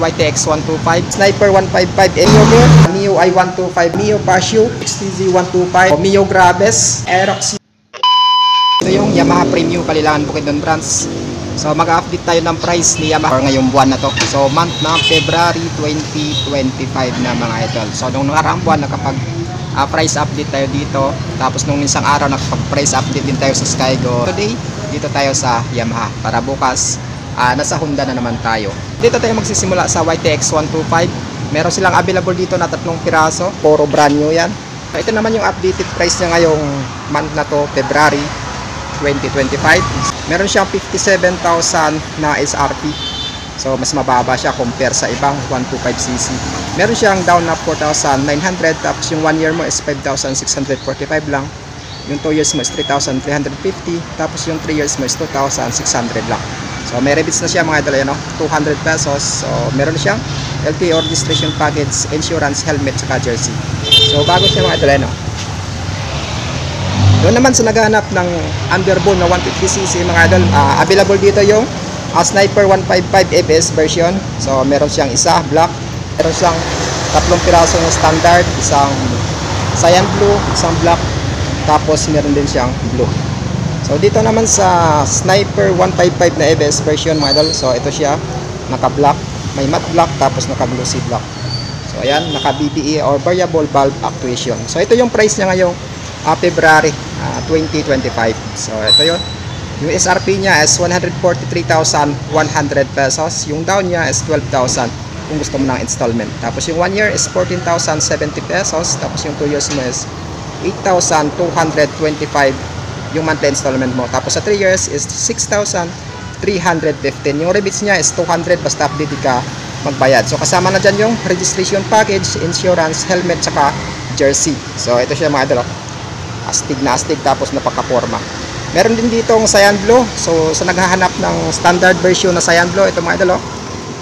YTX 125, Sniper 155, Mio Gear, Mio i125, Mio Pasio, XTZ 125, Mio Graves, Aerox. Ito yung Yamaha Premium Kalilangan Bukidnon branch. So mag-update tayo ng price ni Yamaha ngayong buwan na to. So month na February 2025 na mga idol. So nung nakaraang buwan nakapag price update tayo dito. Tapos nung isang araw nakapag-price update din tayo sa Skygo. Today dito tayo sa Yamaha para bukas nasa Honda na naman tayo. Dito tayo magsisimula sa YTX 125. Meron silang available dito na 3 piraso. Puro brand new yan. Ito naman yung updated price niya ngayong month na to, February 2025. Meron siyang 57,000 na SRP. So mas mababa siya compare sa ibang 125cc. Meron siyang down na 4,900, tapos yung 1 year mo is 5,645 lang. Yung 2 years mo is 3,350, tapos yung 3 years mo is 2,600 lang. So may rebates na siya mga idol, no? 200 pesos. So meron siyang LTO registration package, insurance, helmet, saka jersey. So bago siya mga idol, no? Doon naman sa naghahanap ng underbone na 150cc mga idol, available dito yung Sniper 155 ABS version. So meron siyang isa black, meron siyang 3 piraso ng standard, isang cyan blue, isang black, tapos meron din siyang blue. So dito naman sa Sniper 155 na ABS version mga idol, so ito siya naka black, may matte black, tapos naka blue sea black. So ayan, naka BBE or variable valve actuation. So ito yung price niya ngayong February 2025. So ito yun. Yung SRP niya is 143,100 pesos. Yung down niya is 12,000 kung gusto mo ng installment. Tapos yung 1 year is 14,070 pesos. Tapos yung 2 years mo is 8,225 yung monthly installment mo. Tapos sa 3 years is 6,315. Yung rebates niya is 200 basta updated ka magbayad. So kasama na dyan yung registration package, insurance, helmet, saka jersey. So ito siya mga idol. Astig na astig, tapos napaka-forma. Meron din dito ang cyan blue. So sa naghahanap ng standard version na cyan blue, ito mga idol.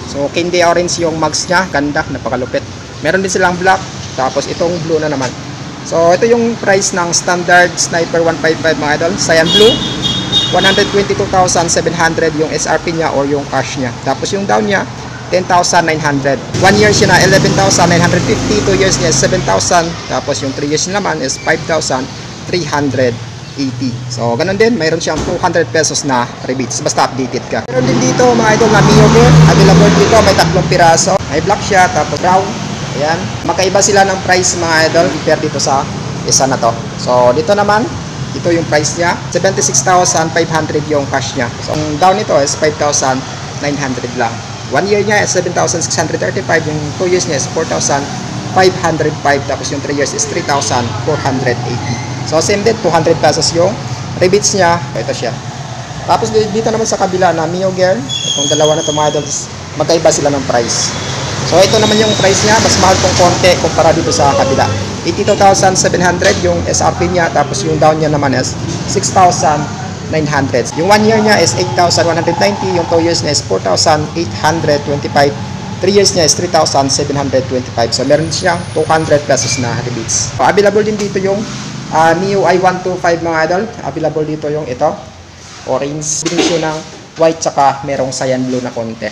So candy orange yung mags niya, ganda, napakalupit. Meron din silang black, tapos itong blue na naman. So ito yung price ng standard Sniper 155 mga idol, cyan blue. 122,700 yung SRP niya or yung cash niya. Tapos yung down niya 10,900. 1 year siya na 11,950, 2 years niya is 7,000, tapos yung 3 years naman is 5,380. So ganun din, mayroon siyang 200 pesos na rebates basta updated ka. Meron din dito mga idol na Mio Gear, available dito, may 3 piraso. May black siya, tapos brown. Ayan, makaiba sila ng price mga idol compare dito sa isa na to. So dito naman, ito yung price niya, 76,500 yung cash niya. So ang down nito is 5,900 lang. 1 year niya is 7,635, yung 2 years niya is 4,505, tapos yung 3 years is 3,480. So same din, 200 pesos yung rebates niya. Ito siya. Tapos dito naman sa kabila na Mio Gear, itong dalawa na tomatoes, magkaiba sila ng price. So ito naman yung price niya, mas mahal tong konti kumpara dito sa kabila. 82,700 yung SRP niya, tapos yung down niya naman is 6,900. Yung 1 year niya is 8,190, yung 2 years niya is 4,825, 3 years niya is 3,725. So meron siyang 200 pesos na rebates. So, available din dito yung Mio i125 mga idol. Available dito yung ito, orange, dinisyo ng white, tsaka merong cyan blue na konti.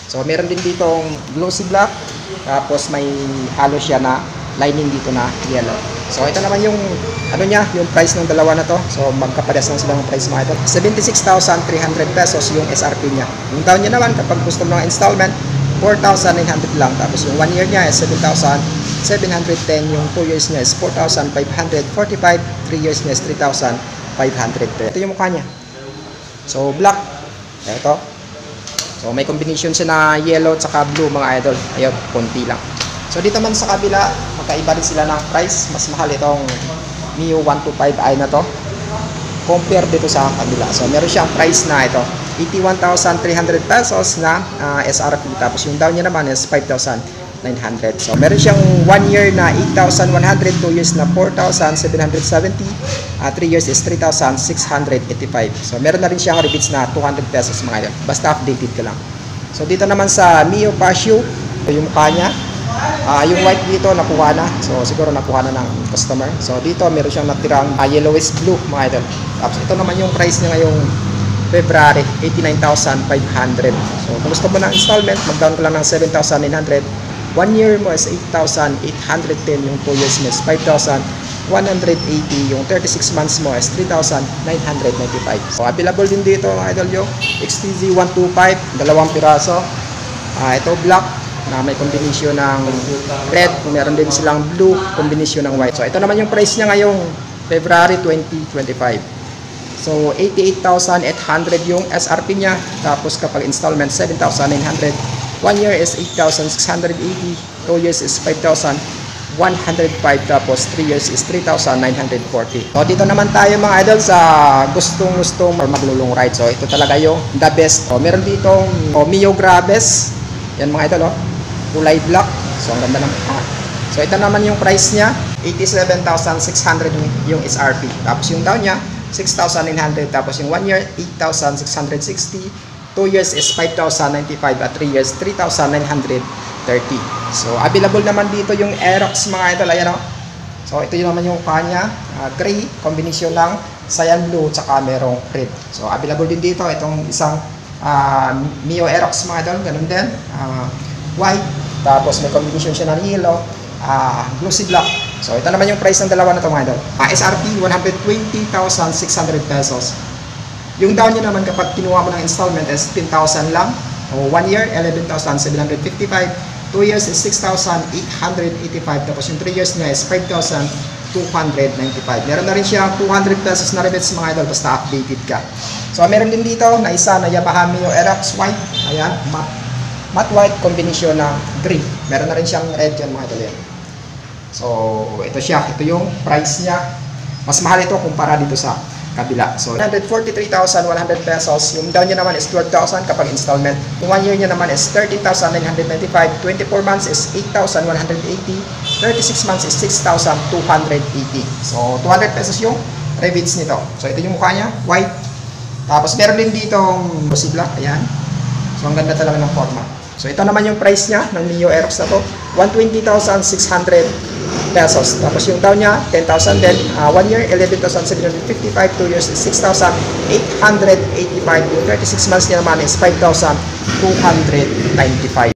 So meron din dito yung glossy black, tapos may halo siya na lining dito na yellow. So ito naman yung ano niya, yung price ng dalawa na to. So magkapares lang sila ng price mga ito. 76,300 pesos yung SRP niya. Yung down niya naman kapag gusto mo ng installment, 4,900 lang. Tapos yung 1 year niya is 7,710, yung 2 years niya is 4,545, 3 years niya is 3,500. Ito yung mukha niya. So black. Ito. So may combination siya na yellow at saka blue mga idol. Ayun, konti lang. So dito man sa kabila, magkaiba rin sila ng price. Mas mahal itong Mio 125i na to compare dito sa kabila. So meron siyang price na ito, 81,300 pesos na SRP. Tapos yung down niya naman is 5,900. So meron siyang 1 year na 8,100, 2 years na 4,770, 3 years is 3,685. So meron na rin siyang rebates na 200 pesos mga yun. Basta updated ka lang. So dito naman sa Mio Pasio, yung mukha niya. Yung white dito nakuha na. So siguro nakuha na ng customer. So dito meron siyang natirang yellowish blue mga idol. Tapos ito naman yung price niya ngayong February, 89,500. So, kung gusto mo ng installment, mag-down ka lang ng 7,900. 1 year mo is 8,810. Yung 2 years mo is 5,180. Yung 36 months mo is 3,995. So, available din dito mga idol yung XTZ 125, dalawang piraso. Ito black na may combination ng red. Meron din silang blue, combination ng white. So, ito naman yung price niya ngayong February 2025. So, 88,800 yung SRP niya. Tapos kapag installment, 7,900. 1 year is 8,680. 2 years is 5,105. Tapos 3 years is 3,940. So, dito naman tayo mga idol sa gustong-gustong maglulong ride. So, ito talaga yung the best. So, meron dito Mio Graves. Yan mga idol, kulay black. So, ang ganda ng So, ito naman yung price niya. 87,600 yung SRP. Tapos yung down niya, 6,900. Tapos yung 1 year, 8,660. 2 years is 5,095. At 3 years, 3,930. So, available naman dito yung Aerox mga idol. Ayan o. So, ito yun naman yung kanya. Gray, combination ng cyan blue, tsaka merong red. So, available din dito. Itong isang Mio Aerox mga idol. Ganun din. White. Tapos may combination siya ng yellow. Glossy black. So, ito naman yung price ng dalawa na ito mga idol. SRP, 120,600 pesos. Yung down niya naman kapag kinuha mo ng installment is 10,000 lang. O 1 year, 11,755. 2 years is 6,885. Tapos yung 3 years niya is 5,295. Meron na rin siya 200 pesos na rebates mga idol basta updated ka. So, meron din dito na isa na Yamaha Mio Aerox White. Ayan, matte white combination ng gray. Meron na rin siyang red yan mga idol yan. So, ito siya. Ito yung price niya. Mas mahal ito kumpara dito sa kabila. So, 143,100 pesos. Yung down niya naman is 12,000 kapag installment. Yung 1 year niya naman is 13,995. 24 months is 8,180. 36 months is 6,280. So, 200 pesos yung rebates nito. So, ito yung mukha niya. White. Tapos, meron din dito glossy black. Ayan. So, ang ganda talaga ng forma. So, ito naman yung price niya ng Mio Aerox na to. 120,600 pesos. Tapos yung down niya, 10,000 din. 1 year, 11,755. 2 years is 6,885. Yung 36 months niya naman is 5,295.